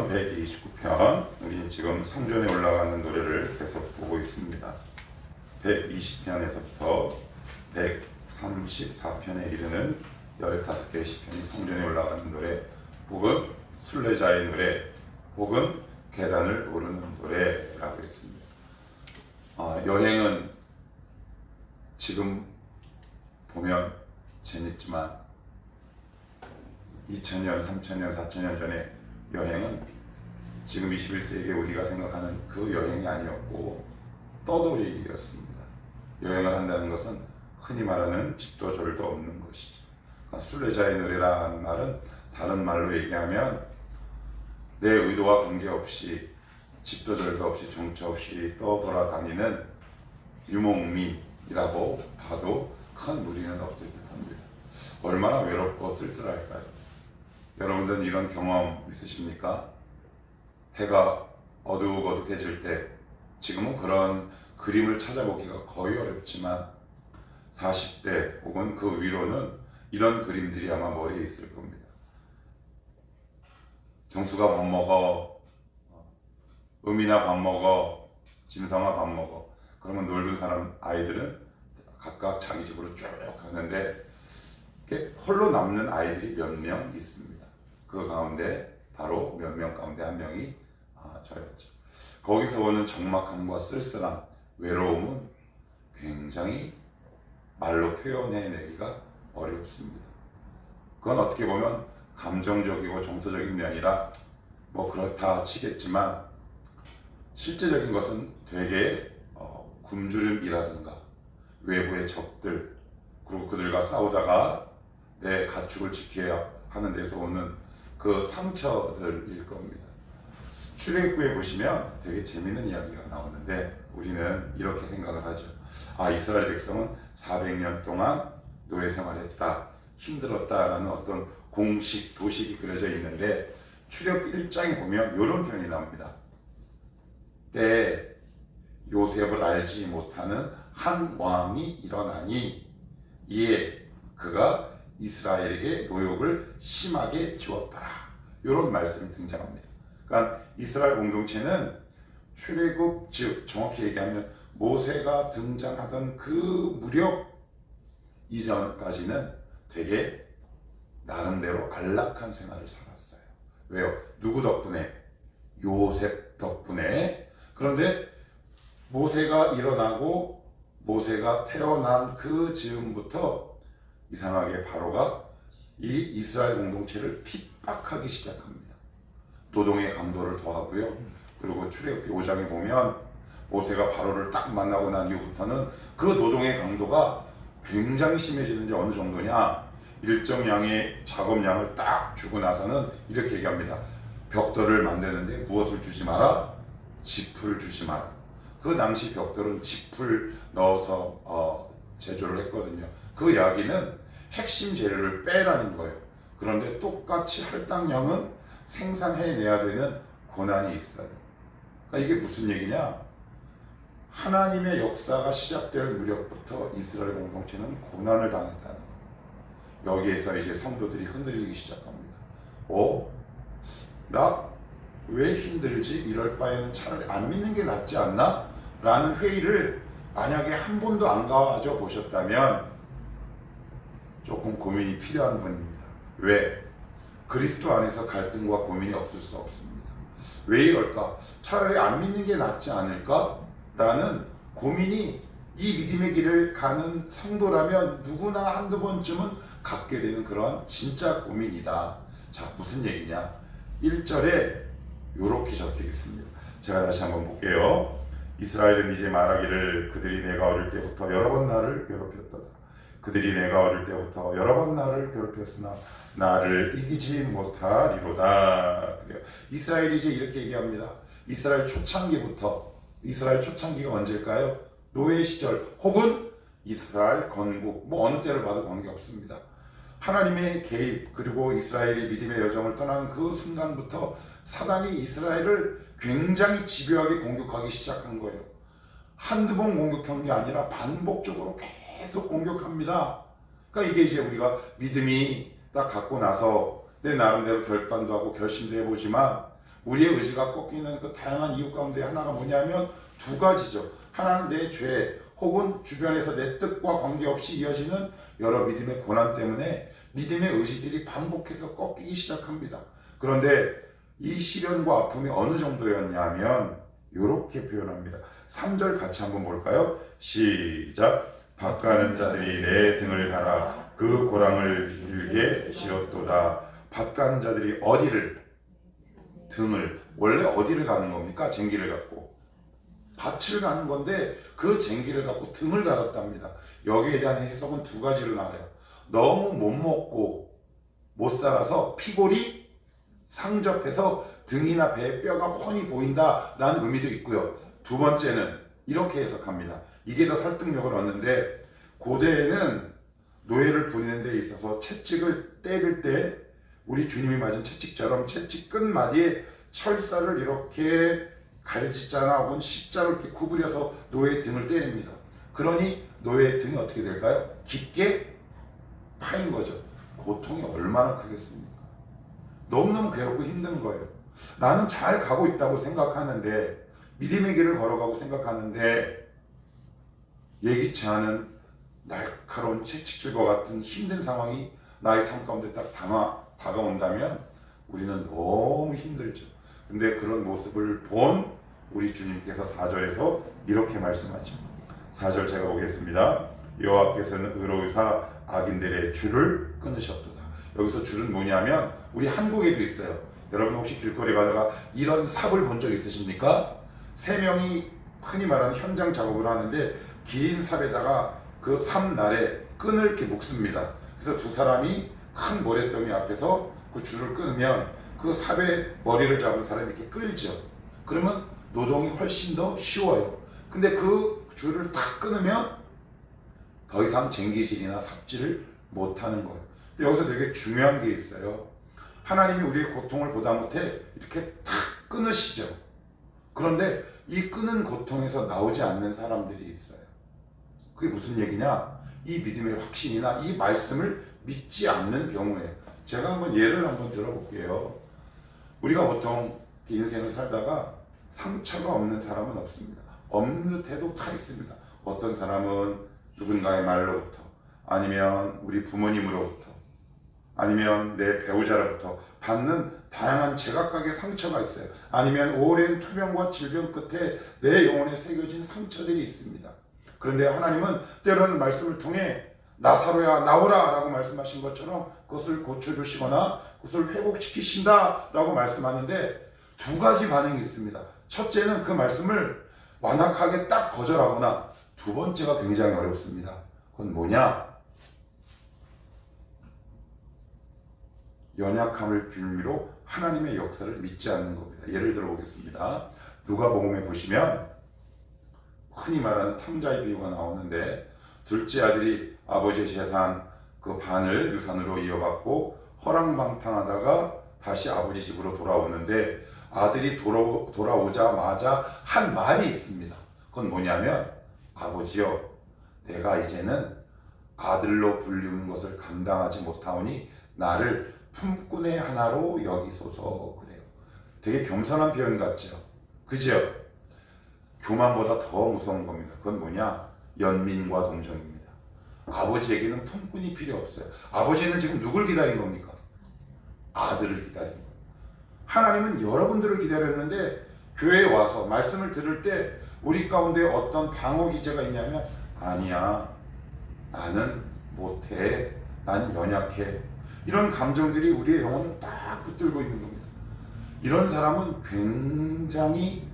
129편, 우리 지금 성전에 올라가는 노래를 계속 보고 있습니다. 120편에서부터 134편에 이르는 15개의 시편이 성전에 올라가는 노래, 혹은 순례자의 노래, 혹은 계단을 오르는 노래라고 했습니다. 여행은 지금 보면 재밌지만 2000년, 3000년, 4000년 전에 여행은 지금 21세기에 우리가 생각하는 그 여행이 아니었고 떠돌이였습니다. 여행을 한다는 것은 흔히 말하는 집도 절도 없는 것이죠. 그러니까 순례자의 노래라는 말은 다른 말로 얘기하면 내 의도와 관계없이 집도 절도 없이 정처 없이 떠돌아다니는 유목민이라고 봐도 큰 무리는 없을 듯합니다. 얼마나 외롭고 쓸쓸할까요? 여러분들은 이런 경험 있으십니까? 해가 어둑어둑해질 때, 지금은 그런 그림을 찾아보기가 거의 어렵지만 40대 혹은 그 위로는 이런 그림들이 아마 머리에 있을 겁니다. 정수가 밥 먹어, 음이나 밥 먹어, 짐승아 밥 먹어. 그러면 놀던 사람 아이들은 각각 자기 집으로 쭉 가는데 홀로 남는 아이들이 몇 명 있습니다. 그 가운데 바로 몇 명 가운데 한 명이 저였죠. 거기서 오는 적막함과 쓸쓸함, 외로움은 굉장히 말로 표현해내기가 어렵습니다. 그건 어떻게 보면 감정적이고 정서적인 면이라 뭐 그렇다 치겠지만, 실제적인 것은 되게 굶주림이라든가 외부의 적들, 그리고 그들과 싸우다가 내 가축을 지켜야 하는 데서 오는 그 상처들일 겁니다. 출애굽기에 보시면 되게 재밌는 이야기가 나오는데 우리는 이렇게 생각을 하죠. 이스라엘 백성은 400년 동안 노예 생활했다, 힘들었다라는 어떤 공식, 도식이 그려져 있는데 출애굽기 1장에 보면 이런 표현이 나옵니다. 때에 요셉을 알지 못하는 한 왕이 일어나니 이에 그가 이스라엘에게 노역을 심하게 지웠더라. 이런 말씀이 등장합니다. 그러니까 이스라엘 공동체는 출애굽, 즉 정확히 얘기하면 모세가 등장하던 그 무렵 이전까지는 되게 나름대로 안락한 생활을 살았어요. 왜요? 누구 덕분에? 요셉 덕분에. 그런데 모세가 일어나고 모세가 태어난 그 즈음부터 이상하게 바로가 이 이스라엘 공동체를 핍박하기 시작합니다. 노동의 강도를 더하고요. 그리고 출애굽기 5장에 보면 모세가 바로를 딱 만나고 난 이후부터는 그 노동의 강도가 굉장히 심해지는지 어느 정도냐, 일정 양의 작업량을 딱 주고 나서는 이렇게 얘기합니다. 벽돌을 만드는데 무엇을 주지 마라? 짚을 주지 마라. 그 당시 벽돌은 짚을 넣어서 제조를 했거든요. 그 이야기는 핵심 재료를 빼라는 거예요. 그런데 똑같이 할당량은 생산해내야 되는 고난이 있어요. 그러니까 이게 무슨 얘기냐? 하나님의 역사가 시작될 무렵부터 이스라엘 공동체는 고난을 당했다는 거예요. 여기에서 이제 성도들이 흔들리기 시작합니다. 나 왜 힘들지? 이럴 바에는 차라리 안 믿는 게 낫지 않나? 라는 회의를 만약에 한 번도 안 가져 보셨다면 조금 고민이 필요한 분입니다. 왜? 그리스도 안에서 갈등과 고민이 없을 수 없습니다. 왜 이럴까? 차라리 안 믿는 게 낫지 않을까? 라는 고민이 이 믿음의 길을 가는 성도라면 누구나 한두 번쯤은 갖게 되는 그런 진짜 고민이다. 자, 무슨 얘기냐? 1절에 이렇게 적혀 있습니다. 제가 다시 한번 볼게요. 이스라엘은 이제 말하기를 그들이 내가 어릴 때부터 여러 번 나를 괴롭혔도다. 그들이 내가 어릴 때부터 여러 번 나를 괴롭혔으나 나를 이기지 못하리로다. 이스라엘이 이제 이렇게 얘기합니다. 이스라엘 초창기부터, 이스라엘 초창기가 언제일까요? 노예 시절 혹은 이스라엘 건국, 뭐 어느 때를 봐도 관계없습니다. 하나님의 개입, 그리고 이스라엘이 믿음의 여정을 떠난 그 순간부터 사단이 이스라엘을 굉장히 집요하게 공격하기 시작한 거예요. 한두 번 공격한 게 아니라 반복적으로 계속 공격합니다. 그러니까 이게 이제 우리가 믿음이 딱 갖고 나서 내 나름대로 결단도 하고 결심도 해보지만 우리의 의지가 꺾이는 그 다양한 이유 가운데 하나가 뭐냐면 두 가지죠. 하나는 내 죄 혹은 주변에서 내 뜻과 관계없이 이어지는 여러 믿음의 고난 때문에 믿음의 의지들이 반복해서 꺾이기 시작합니다. 그런데 이 시련과 아픔이 어느 정도였냐면 이렇게 표현합니다. 3절 같이 한번 볼까요? 시작. 밭가는 자들이 내 등을 갈아 그 고랑을 길게 지었도다. 밭가는 자들이 어디를? 등을. 원래 어디를 가는 겁니까? 쟁기를 갖고 밭을 가는 건데 그 쟁기를 갖고 등을 갈았답니다. 여기에 대한 해석은 두 가지로 나와요. 너무 못 먹고 못 살아서 피골이 상접해서 등이나 배에 뼈가 훤히 보인다라는 의미도 있고요. 두 번째는 이렇게 해석합니다. 이게 더 설득력을 얻는데 고대에는 노예를 부리는 데 있어서 채찍을 때릴 때 우리 주님이 맞은 채찍처럼 채찍 끝마디에 철사를 이렇게 갈짓자나 혹은 십자로 이렇게 구부려서 노예의 등을 때립니다. 그러니 노예의 등이 어떻게 될까요? 깊게 파인 거죠. 고통이 얼마나 크겠습니까? 너무너무 괴롭고 힘든 거예요. 나는 잘 가고 있다고 생각하는데 믿음의 길을 걸어가고 생각하는데 예기치 않은 날카로운 채찍질과 같은 힘든 상황이 나의 삶 가운데 딱 다가온다면 우리는 너무 힘들죠. 근데 그런 모습을 본 우리 주님께서 4절에서 이렇게 말씀하죠. 4절 제가 보겠습니다. 여호와께서는 의로우사 악인들의 줄을 끊으셨도다. 여기서 줄은 뭐냐면 우리 한국에도 있어요. 여러분 혹시 길거리 가다가 이런 삽을 본 적 있으십니까? 세 명이 흔히 말하는 현장 작업을 하는데 긴 삽에다가 그 삽날에 끈을 이렇게 묶습니다. 그래서 두 사람이 큰 모래더미 앞에서 그 줄을 끊으면 그 삽에 머리를 잡은 사람이 이렇게 끌죠. 그러면 노동이 훨씬 더 쉬워요. 근데 그 줄을 딱 끊으면 더 이상 쟁기질이나 삽질을 못하는 거예요. 근데 여기서 되게 중요한 게 있어요. 하나님이 우리의 고통을 보다 못해 이렇게 탁 끊으시죠. 그런데 이 끊은 고통에서 나오지 않는 사람들이 있어요. 그게 무슨 얘기냐? 이 믿음의 확신이나 이 말씀을 믿지 않는 경우에 제가 한번 예를 한번 들어볼게요. 우리가 보통 인생을 살다가 상처가 없는 사람은 없습니다. 없는 듯해도 다 있습니다. 어떤 사람은 누군가의 말로부터 아니면 우리 부모님으로부터 아니면 내 배우자로부터 받는 다양한 제각각의 상처가 있어요. 아니면 오랜 투병과 질병 끝에 내 영혼에 새겨진 상처들이 있습니다. 그런데 하나님은 때로는 말씀을 통해 나사로야 나오라 라고 말씀하신 것처럼 그것을 고쳐주시거나 그것을 회복시키신다 라고 말씀하는데 두 가지 반응이 있습니다. 첫째는 그 말씀을 완악하게 딱 거절하거나 두 번째가 굉장히 어렵습니다. 그건 뭐냐? 연약함을 빌미로 하나님의 역사를 믿지 않는 겁니다. 예를 들어 보겠습니다. 누가복음에 보시면 흔히 말하는 탕자의 비유가 나오는데 둘째 아들이 아버지의 재산 그 반을 유산으로 이어받고 허랑방탕하다가 다시 아버지 집으로 돌아오는데 아들이 돌아오자마자 한 말이 있습니다. 그건 뭐냐면 아버지여 내가 이제는 아들로 불리는 것을 감당하지 못하오니 나를 품꾼의 하나로 여기소서. 그래요. 되게 겸손한 표현 같죠? 그죠? 교만보다 더 무서운 겁니다. 그건 뭐냐? 연민과 동정입니다. 아버지에게는 품꾼이 필요 없어요. 아버지는 지금 누굴 기다린 겁니까? 아들을 기다린 거예요. 하나님은 여러분들을 기다렸는데 교회에 와서 말씀을 들을 때 우리 가운데 어떤 방어 기제가 있냐면 아니야 나는 못해 난 연약해 이런 감정들이 우리의 영혼을 딱 붙들고 있는 겁니다. 이런 사람은 굉장히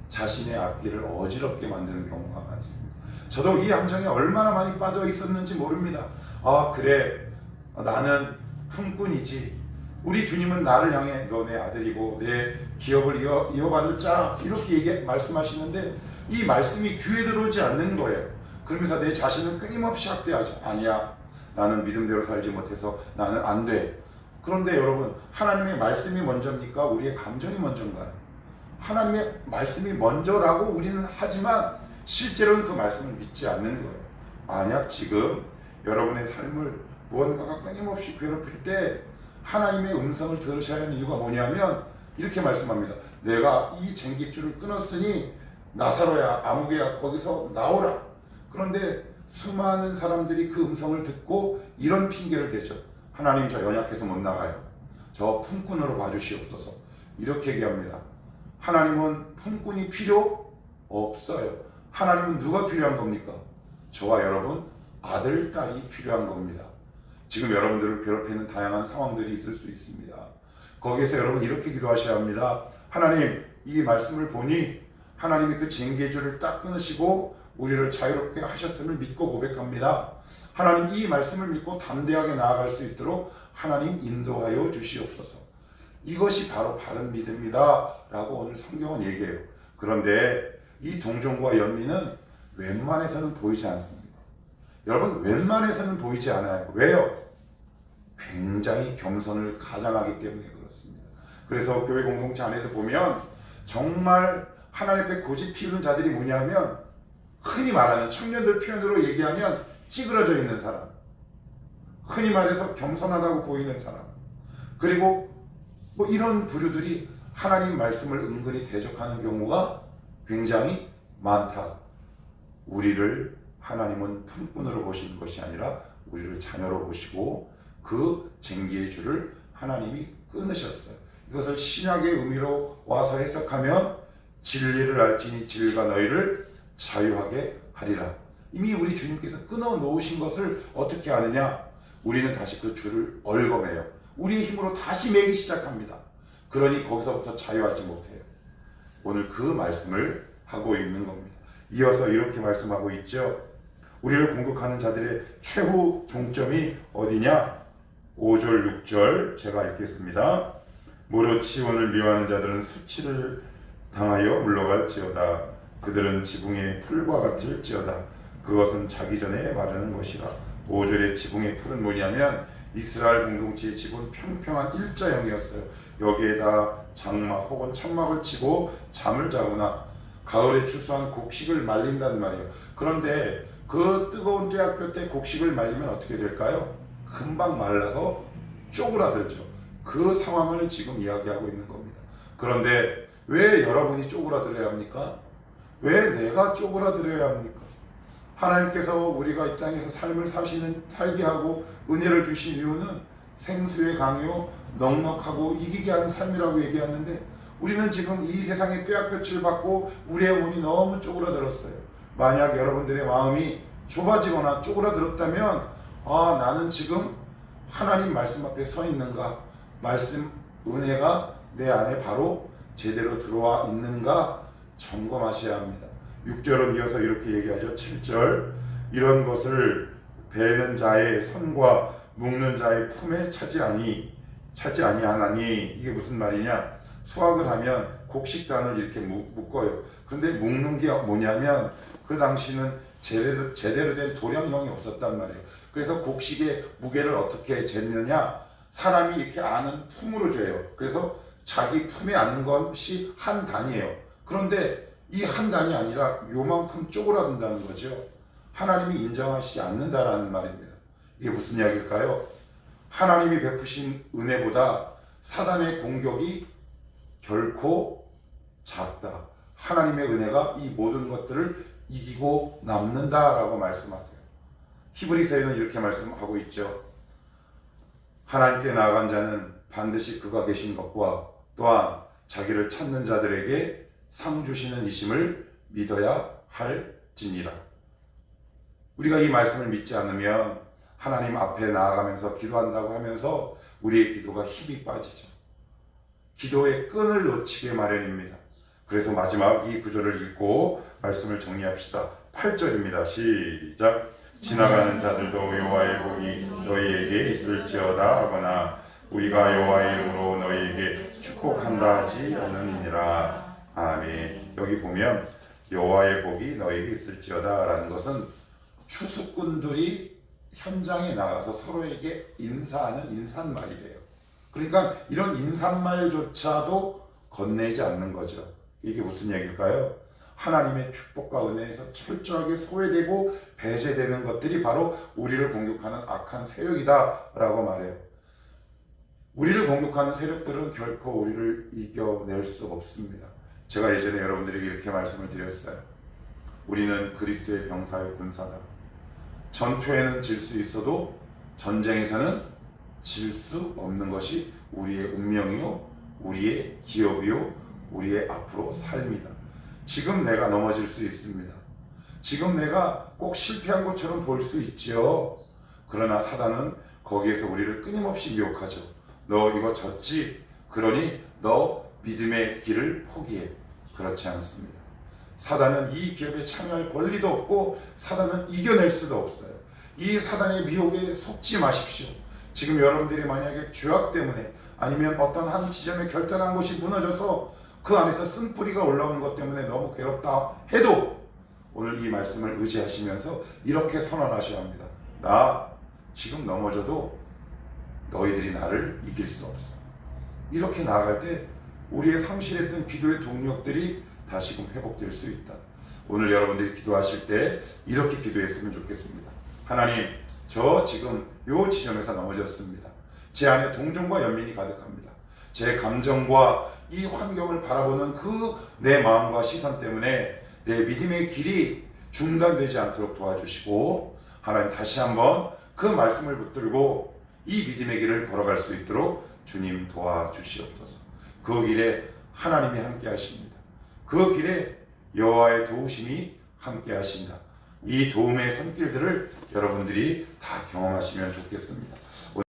자신의 앞길을 어지럽게 만드는 경우가 많습니다. 저도 이 함정에 얼마나 많이 빠져 있었는지 모릅니다. 아 그래 나는 품꾼이지. 우리 주님은 나를 향해 너 내 아들이고 내 기업을 이어받을 자 이렇게 말씀하시는데 이 말씀이 귀에 들어오지 않는 거예요. 그러면서 내 자신을 끊임없이 학대하죠. 아니야 나는 믿음대로 살지 못해서 나는 안 돼. 그런데 여러분 하나님의 말씀이 먼저입니까? 우리의 감정이 먼저인가요? 하나님의 말씀이 먼저라고 우리는 하지만 실제로는 그 말씀을 믿지 않는 거예요. 만약 지금 여러분의 삶을 무언가가 끊임없이 괴롭힐 때 하나님의 음성을 들으셔야 하는 이유가 뭐냐면 이렇게 말씀합니다. 내가 이 쟁깃줄을 끊었으니 나사로야, 아무개야, 거기서 나오라. 그런데 수많은 사람들이 그 음성을 듣고 이런 핑계를 대죠. 하나님, 저 연약해서 못 나가요. 저 품꾼으로 봐주시옵소서. 이렇게 얘기합니다. 하나님은 품꾼이 필요 없어요. 하나님은 누가 필요한 겁니까? 저와 여러분, 아들, 딸이 필요한 겁니다. 지금 여러분들을 괴롭히는 다양한 상황들이 있을 수 있습니다. 거기에서 여러분 이렇게 기도하셔야 합니다. 하나님, 이 말씀을 보니 하나님이 그 징계줄을 딱 끊으시고 우리를 자유롭게 하셨음을 믿고 고백합니다. 하나님, 이 말씀을 믿고 담대하게 나아갈 수 있도록 하나님 인도하여 주시옵소서. 이것이 바로 바른 믿음이다 라고 오늘 성경은 얘기해요. 그런데 이 동정과 연민은 웬만해서는 보이지 않습니다. 여러분, 웬만해서는 보이지 않아요. 왜요? 굉장히 겸손을 가장하기 때문에 그렇습니다. 그래서 교회 공동체 안에서 보면 정말 하나님 앞에 고집 피우는 자들이 뭐냐면, 흔히 말하는 청년들 표현으로 얘기하면 찌그러져 있는 사람, 흔히 말해서 겸손하다고 보이는 사람, 그리고 뭐 이런 부류들이 하나님 말씀을 은근히 대적하는 경우가 굉장히 많다. 우리를 하나님은 품꾼으로 보시는 것이 아니라 우리를 자녀로 보시고 그 쟁기의 줄을 하나님이 끊으셨어요. 이것을 신약의 의미로 와서 해석하면 진리를 알지니 진리가 너희를 자유하게 하리라. 이미 우리 주님께서 끊어 놓으신 것을 어떻게 아느냐? 우리는 다시 그 줄을 얽어매요. 우리의 힘으로 다시 매기 시작합니다. 그러니 거기서부터 자유하지 못해요. 오늘 그 말씀을 하고 있는 겁니다. 이어서 이렇게 말씀하고 있죠. 우리를 공격하는 자들의 최후 종점이 어디냐? 5절 6절 제가 읽겠습니다. 무릇 시온을 미워하는 자들은 수치를 당하여 물러갈지어다. 그들은 지붕의 풀과 같을지어다. 그것은 자기 전에 마르는 것이라. 5절의 지붕의 풀은 뭐냐면 이스라엘 공동체의 집은 평평한 일자형이었어요. 여기에다 장막 혹은 천막을 치고 잠을 자거나 가을에 추수한 곡식을 말린단 말이에요. 그런데 그 뜨거운 뙤약볕 때 곡식을 말리면 어떻게 될까요? 금방 말라서 쪼그라들죠. 그 상황을 지금 이야기하고 있는 겁니다. 그런데 왜 여러분이 쪼그라들어야 합니까? 왜 내가 쪼그라들어야 합니까? 하나님께서 우리가 이 땅에서 삶을 살게 하고 은혜를 주신 이유는 생수의 강요, 넉넉하고 이기게 하는 삶이라고 얘기하는데, 우리는 지금 이 세상의 뙤약볕을 받고 우리의 영혼이 너무 쪼그라들었어요. 만약 여러분들의 마음이 좁아지거나 쪼그라들었다면, 나는 지금 하나님 말씀 앞에 서 있는가? 말씀 은혜가 내 안에 바로 제대로 들어와 있는가? 점검하셔야 합니다. 6절은 이어서 이렇게 얘기하죠. 7절, 이런 것을 베는 자의 손과 묶는 자의 품에 차지 아니하나니. 이게 무슨 말이냐? 수확을 하면 곡식단을 이렇게 묶어요. 그런데 묶는 게 뭐냐면 그 당시는 제대로 된 도량형이 없었단 말이에요. 그래서 곡식의 무게를 어떻게 쟀느냐? 사람이 이렇게 아는 품으로 재요. 그래서 자기 품에 앉는 것이 한 단이에요. 그런데 이 한 단이 아니라 요만큼 쪼그라든다는 거죠. 하나님이 인정하시지 않는다라는 말입니다. 이게 무슨 이야기일까요? 하나님이 베푸신 은혜보다 사단의 공격이 결코 작다. 하나님의 은혜가 이 모든 것들을 이기고 남는다라고 말씀하세요. 히브리서에는 이렇게 말씀하고 있죠. 하나님께 나아간 자는 반드시 그가 계신 것과 또한 자기를 찾는 자들에게 상 주시는 이심을 믿어야 할지니라. 우리가 이 말씀을 믿지 않으면 하나님 앞에 나아가면서 기도한다고 하면서 우리의 기도가 힘이 빠지죠. 기도의 끈을 놓치게 마련입니다. 그래서 마지막 이 구절을 읽고 말씀을 정리합시다. 8절입니다. 시작. 지나가는 자들도 여호와의 복이 너희에게 있을지어다 하거나 우리가 여호와의 이름으로 너희에게 축복한다 하지 않으니라. 아멘. 여기 보면 여호와의 복이 너희에게 있을지어다 라는 것은 추수꾼들이 현장에 나가서 서로에게 인사하는 인사말이래요. 그러니까 이런 인사말조차도 건네지 않는 거죠. 이게 무슨 얘기일까요? 하나님의 축복과 은혜에서 철저하게 소외되고 배제되는 것들이 바로 우리를 공격하는 악한 세력이다 라고 말해요. 우리를 공격하는 세력들은 결코 우리를 이겨낼 수 없습니다. 제가 예전에 여러분들에게 이렇게 말씀을 드렸어요. 우리는 그리스도의 병사요 군사다. 전투에는 질 수 있어도 전쟁에서는 질 수 없는 것이 우리의 운명이요, 우리의 기업이요, 우리의 앞으로 삶이다. 지금 내가 넘어질 수 있습니다. 지금 내가 꼭 실패한 것처럼 보일 수 있지요. 그러나 사단은 거기에서 우리를 끊임없이 미혹하죠. 너 이거 졌지? 그러니 너 믿음의 길을 포기해. 그렇지 않습니다. 사단은 이 기업에 참여할 권리도 없고 사단은 이겨낼 수도 없어요. 이 사단의 미혹에 속지 마십시오. 지금 여러분들이 만약에 죄악 때문에 아니면 어떤 한 지점에 결단한 것이 무너져서 그 안에서 쓴뿌리가 올라오는 것 때문에 너무 괴롭다 해도 오늘 이 말씀을 의지하시면서 이렇게 선언하셔야 합니다. 나 지금 넘어져도 너희들이 나를 이길 수 없어. 이렇게 나아갈 때 우리의 상실했던 기도의 동력들이 다시금 회복될 수 있다. 오늘 여러분들이 기도하실 때 이렇게 기도했으면 좋겠습니다. 하나님, 저 지금 요 지점에서 넘어졌습니다. 제 안에 동정과 연민이 가득합니다. 제 감정과 이 환경을 바라보는 그 내 마음과 시선 때문에 내 믿음의 길이 중단되지 않도록 도와주시고, 하나님 다시 한번 그 말씀을 붙들고 이 믿음의 길을 걸어갈 수 있도록 주님 도와주시옵소서. 그 길에 하나님이 함께 하십니다. 그 길에 여호와의 도우심이 함께 하신다. 이 도움의 손길들을 여러분들이 다 경험하시면 좋겠습니다.